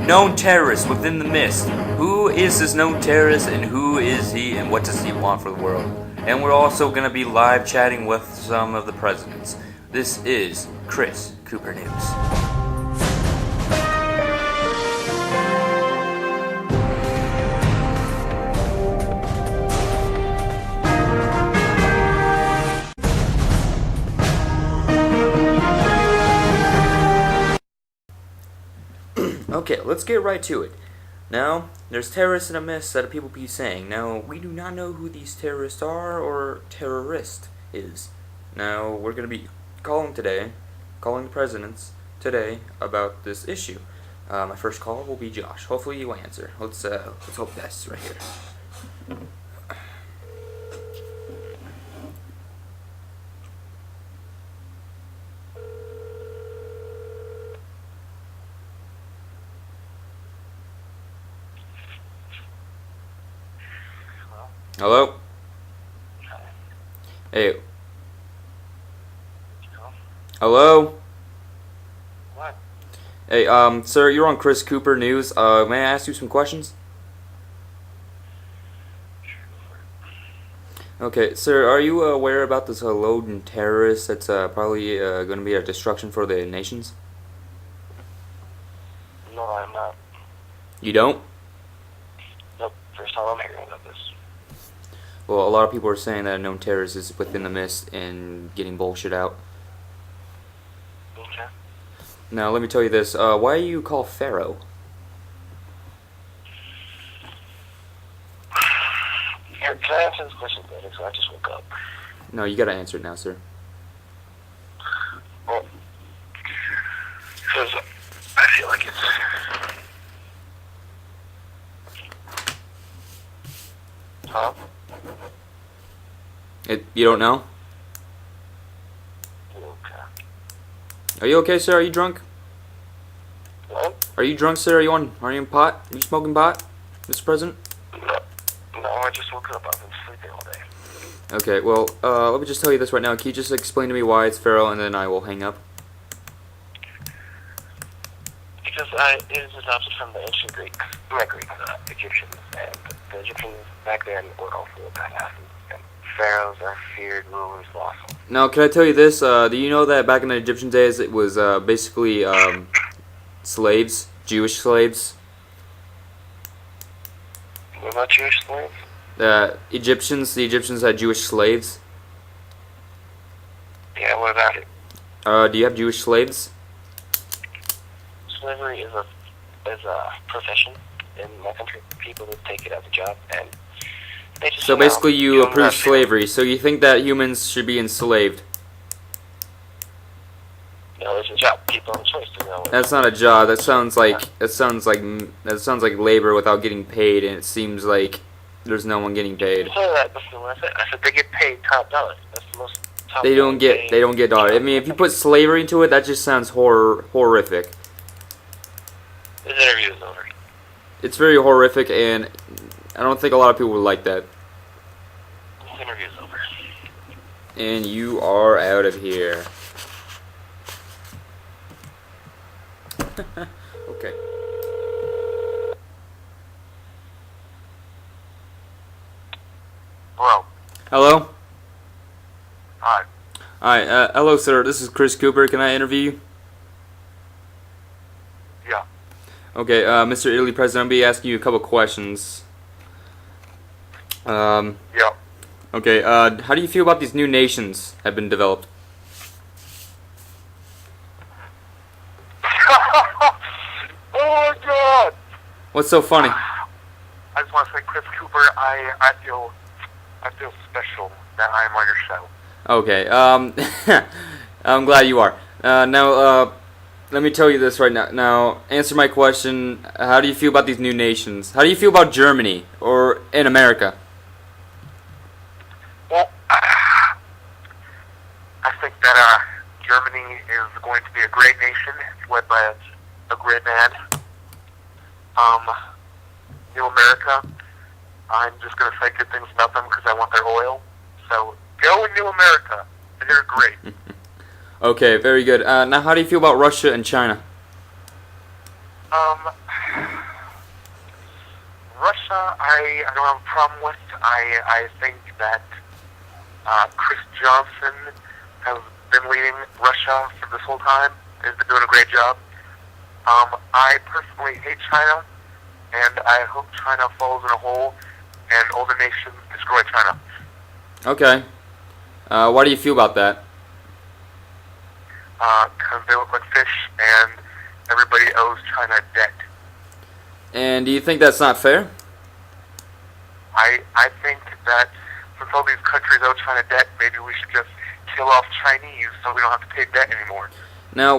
known terrorist within the mist. Who is this known terrorist, and who is he, and what does he want for the world? And we're also going to be live chatting with some of the presidents. This is Chris Cooper News. Okay, let's get right to it. Now, there's terrorists in a mist that people be saying. Now, we do not know who these terrorists are or terrorist is. Now, we're going to be calling the presidents today about this issue. My first call will be Josh. Hopefully you answer. Let's hope that's right here. Hello? Hey. Hello? What? Hey, sir, you're on Chris Cooper News. May I ask you some questions? Okay, sir, are you aware about this load terrorist that's probably going to be a destruction for the nations? No, I'm not. You don't? Nope. First time I'm hearing about this. Well, a lot of people are saying that a known terrorist is within the mist and getting bullshit out. Okay. Now, let me tell you this. Why do you call Pharaoh? Here, can I answer this question later? So I just woke up. No, you gotta answer it now, sir. Well, because I feel like it's... Huh? You don't know? Okay. Are you okay, sir? Are you drunk? What? Are you drunk, sir? Are you in pot? Are you smoking pot, Mr. President? No, I just woke up. I've been sleeping all day. Okay, well, let me just tell you this right now. Can you just explain to me why it's Pharaoh, and then I will hang up? Because it is adopted from the ancient Greeks, Egyptians, and the Egyptians back then were also badass. And pharaohs are feared rulers of awesome. Now, can I tell you this? Do you know that back in the Egyptian days, it was basically slaves, Jewish slaves? What about Jewish slaves? The Egyptians had Jewish slaves. Yeah, what about it? Do you have Jewish slaves? Slavery is a profession in my country. People would take it as a job, and they just... So basically you approve slavery, so you think that humans should be enslaved? No, it's a job. People have a choice to know. That's not a job. That sounds like labor without getting paid, and it seems like there's no one getting paid. I said that before. I said they get paid top dollar. That's the most top. They don't get dollar. I mean, if you put slavery into it, that just sounds horrific. This interview is over. It's very horrific, and I don't think a lot of people would like that. This interview is over. And you are out of here. Okay. Hello. Hello? Hi. Hi, hello sir, this is Chris Cooper. Can I interview you? Yeah. Okay, Mr. Italy President, I'll be asking you a couple questions. Yeah. Okay, how do you feel about these new nations that have been developed? Oh my God! What's so funny? I just want to say, Chris Cooper, I feel special that I am on your show. Okay, I'm glad you are. Now, let me tell you this right now. Now, answer my question. How do you feel about these new nations? How do you feel about Germany or in America? Well, I think that Germany is going to be a great nation. It's led by a great man. New America, I'm just going to say good things about them because I want their oil. So, go in New America. They're great. Okay, very good. Now, how do you feel about Russia and China? Um, Russia, I don't have a problem with. I think that Chris Johnson has been leading Russia for this whole time. He's been doing a great job. I personally hate China, and I hope China falls in a hole and all the nations destroy China. Okay. Why do you feel about that? Because they look like fish, and everybody owes China debt. And do you think that's not fair? I think that since all these countries owe China debt, maybe we should just kill off Chinese so we don't have to pay debt anymore. Now,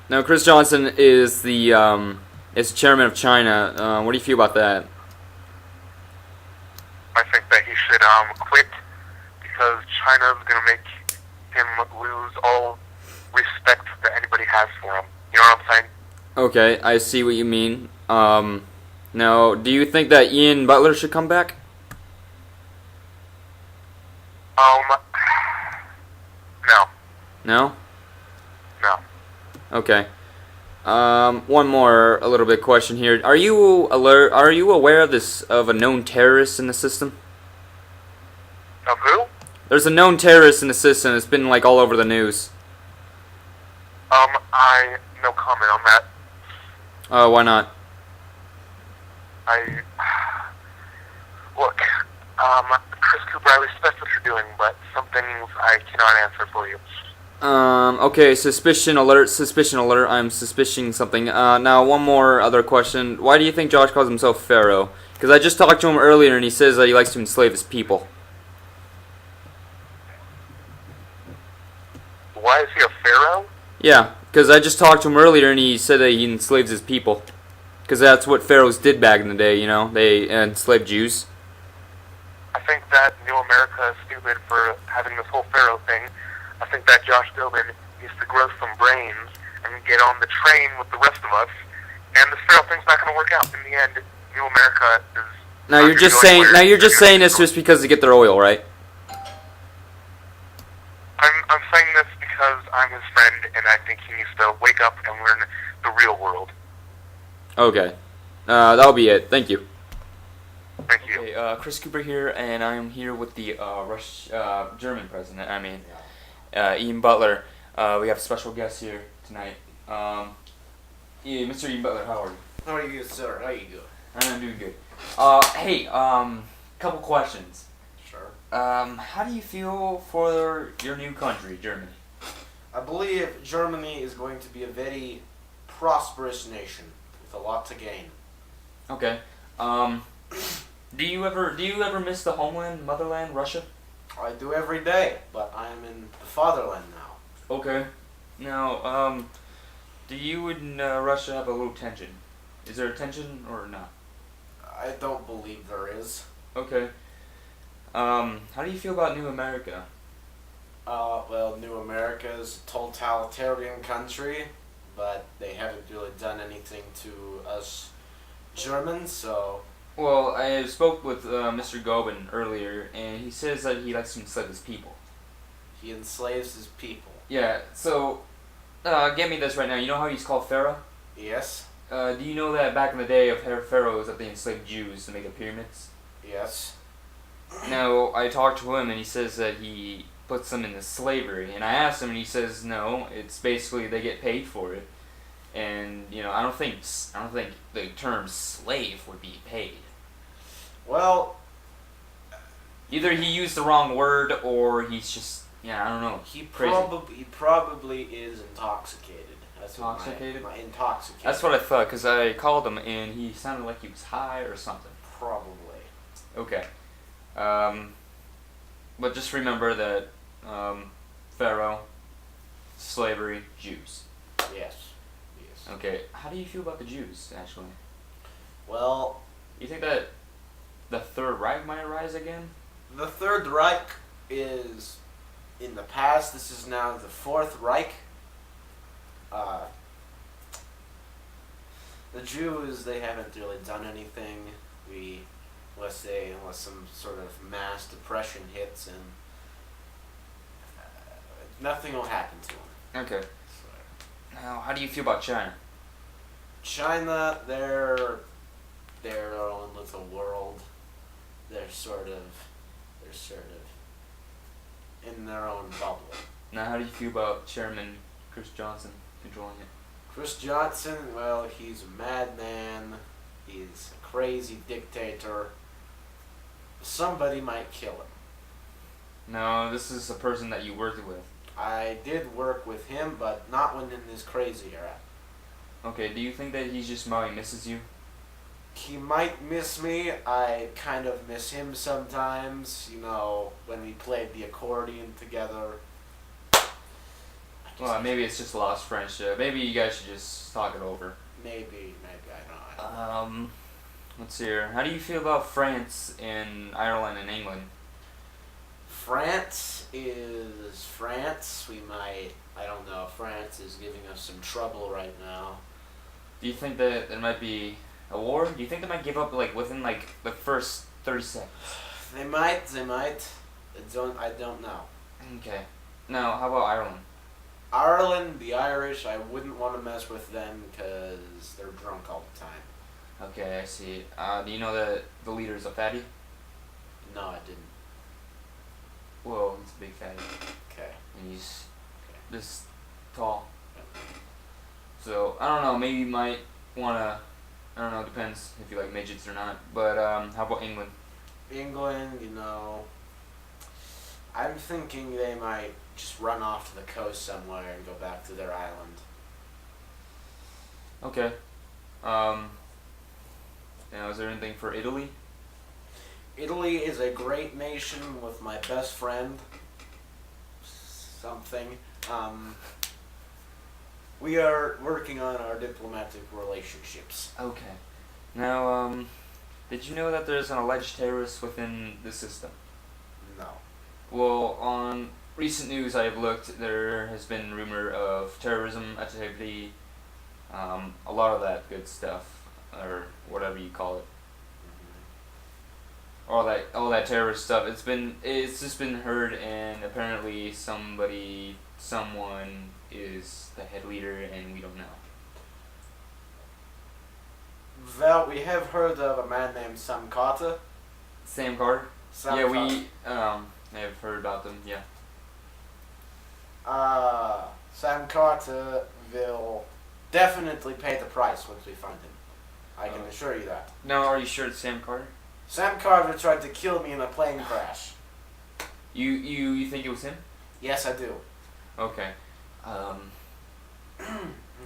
now Chris Johnson is is chairman of China. What do you feel about that? I think that he should quit because China's going to make him lose all respect that anybody has for him. You know what I'm saying? Okay, I see what you mean. Now, do you think that Ian Butler should come back? No. No? No. Okay. One more, a little bit question here. Are you aware of a known terrorist in the system? Of who? There's a known terrorist in the system. It's been like all over the news. No comment on that. Why not? Look, Chris Cooper, I respect what you're doing, but some things I cannot answer for you. Okay, suspicion alert, I'm suspicion something. Now, one more other question. Why do you think Josh calls himself Pharaoh? Because I just talked to him earlier and he says that he likes to enslave his people. Why is he a pharaoh? Yeah, because I just talked to him earlier and he said that he enslaves his people. Because that's what pharaohs did back in the day, you know? They enslaved Jews. I think that New America is stupid for having this whole pharaoh thing. I think that Josh Doman needs to grow some brains and get on the train with the rest of us. And this pharaoh thing's not going to work out. In the end, New America is. Now you're just saying this just because to get their oil, right? I'm saying this because I'm his friend, and I think he needs to wake up and learn the real world. Okay. That'll be it. Thank you. Thank you. Okay, Chris Cooper here, and I am here with the German president. Ian Butler. We have a special guest here tonight. Yeah, Mr. Ian Butler, how are you? How are you, sir? How you doing? I'm doing good. Hey, couple questions. Sure. How do you feel for your new country, Germany? I believe Germany is going to be a very prosperous nation with a lot to gain. Okay. Do you ever miss the homeland, motherland, Russia? I do every day, but I am in the fatherland now. Okay. Now, do you and Russia have a little tension? Is there a tension or not? I don't believe there is. Okay. How do you feel about New America? Well, New America is a totalitarian country, but they haven't really done anything to us Germans, so... Well, I spoke with Mr. Gobin earlier, and he says that he likes to enslave his people. He enslaves his people. Yeah, so, get me this right now. You know how he's called Pharaoh? Yes. Do you know that back in the day of pharaohs that they enslaved Jews to make the pyramids? Yes. Now, I talked to him, and he says that he puts them into slavery. And I asked him, and he says, no, it's basically they get paid for it. And, you know, I don't think the term slave would be paid. Well... Either he used the wrong word, or he's just, yeah, I don't know. He probably is intoxicated. That's intoxicated? Intoxicated. That's what I thought, because I called him, and he sounded like he was high or something. Probably. Okay. But just remember that Pharaoh, slavery, Jews. Yes. Okay, how do you feel about the Jews, actually? Well... You think that the Third Reich might arise again? The Third Reich is in the past. This is now the Fourth Reich. The Jews, they haven't really done anything. Unless some sort of mass depression hits, and nothing will happen to them. Okay. Now, how do you feel about China? China, they're their own little world. They're sort of in their own bubble. Now, how do you feel about Chairman Chris Johnson controlling it? Chris Johnson, well, he's a madman. He's a crazy dictator. Somebody might kill him. No, this is a person that you worked with. I did work with him, but not when in this crazy era. Okay, do you think that he just probably misses you? He might miss me. I kind of miss him sometimes. You know, when we played the accordion together. Well, maybe it's just a lost friendship. Maybe you guys should just talk it over. Maybe, I don't know. Let's see here. How do you feel about France and Ireland and England? France is France. I don't know, France is giving us some trouble right now. Do you think that there might be a war? Do you think they might give up like within like the first 30 seconds? They might. I don't know. Okay. Now, how about Ireland? Ireland, the Irish, I wouldn't want to mess with them because they're drunk all the time. Okay, I see. Do you know that the leader is a fatty? No, I didn't. Well, he's a big fatty. Okay. And he's this tall. So, I don't know, maybe you might wanna, I don't know, it depends if you like midgets or not. But, how about England? England, you know, I'm thinking they might just run off to the coast somewhere and go back to their island. Okay. Now, is there anything for Italy? Italy is a great nation with my best friend. Something. We are working on our diplomatic relationships. Okay. Now, did you know that there's an alleged terrorist within the system? No. Well, on recent news I've looked, there has been rumor of terrorism activity, a lot of that good stuff, or whatever you call it. All that terrorist stuff. It's just been heard, and apparently someone is the head leader, and we don't know. Well, we have heard of a man named Sam Carter. Sam Carter? Sam Yeah, Carter. we have heard about them. Yeah. Sam Carter will definitely pay the price once we find him. I can assure you that. Now, are you sure it's Sam Carter? Sam Carter tried to kill me in a plane crash. You think it was him? Yes, I do. Okay. Now,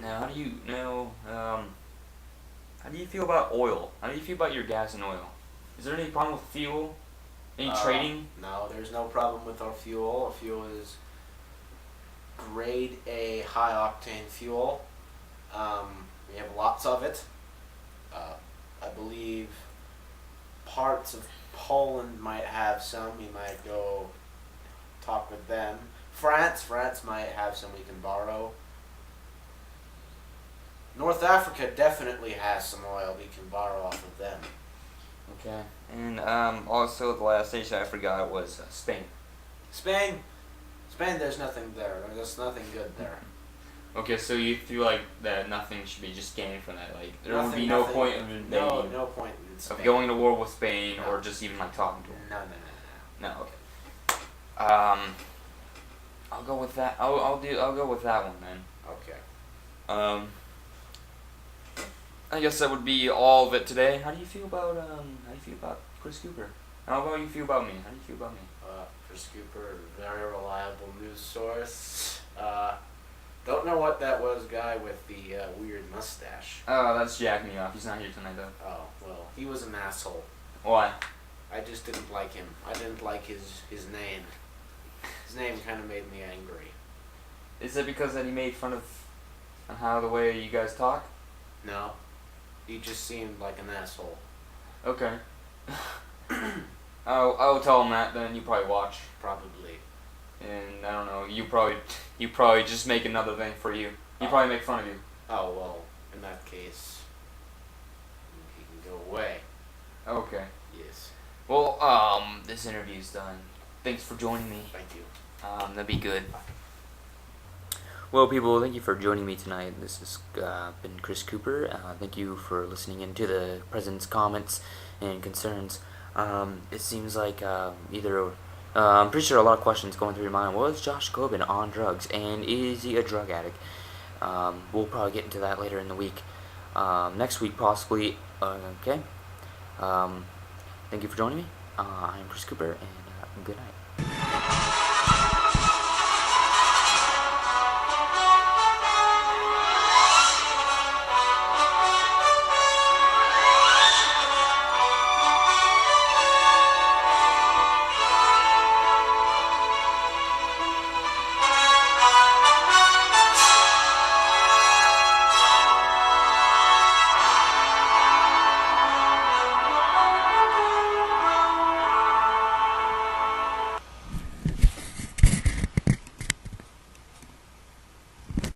how do you feel about oil? How do you feel about your gas and oil? Is there any problem with fuel? Any trading? No, there's no problem with our fuel. Our fuel is grade A high octane fuel. We have lots of it. I believe parts of Poland might have some. We might go talk with them. France might have some we can borrow. North Africa definitely has some oil we can borrow off of them. Okay. And also the last nation I forgot was Spain. Spain, there's nothing there. There's nothing good there. Okay, so you feel like that nothing should be just gained from that, like there would be Nothing- no point of invading, No point in Spain. of going to war with Spain, No. or just even like talking to them. No. No, okay. I'll go with that. I'll go with that one then. Okay. I guess that would be all of it today. How do you feel about Chris Cooper? How about you feel about me? How do you feel about me? Chris Cooper, very reliable news source. Don't know what that was, guy with the weird mustache. Oh, that's Jack me off. He's not here tonight though. Oh, well, he was an asshole. Why? I just didn't like him. I didn't like his name. His name kind of made me angry. Is it because that he made fun of how the way you guys talk? No, he just seemed like an asshole. Okay. I'll tell him that. Then you probably watch. Probably. And I don't know. You probably just make another thing for you. He probably make fun of you. Oh, well, in that case, he can go away. Okay. Yes. Well, this interview's done. Thanks for joining me. Thank you. That'd be good. Well, people, thank you for joining me tonight. This has been Chris Cooper. Thank you for listening into the president's comments and concerns. It seems like I'm pretty sure a lot of questions going through your mind. Was Josh Groban on drugs, and is he a drug addict? We'll probably get into that later in the week. Next week, possibly. Okay. Thank you for joining me. I'm Chris Cooper, and good night.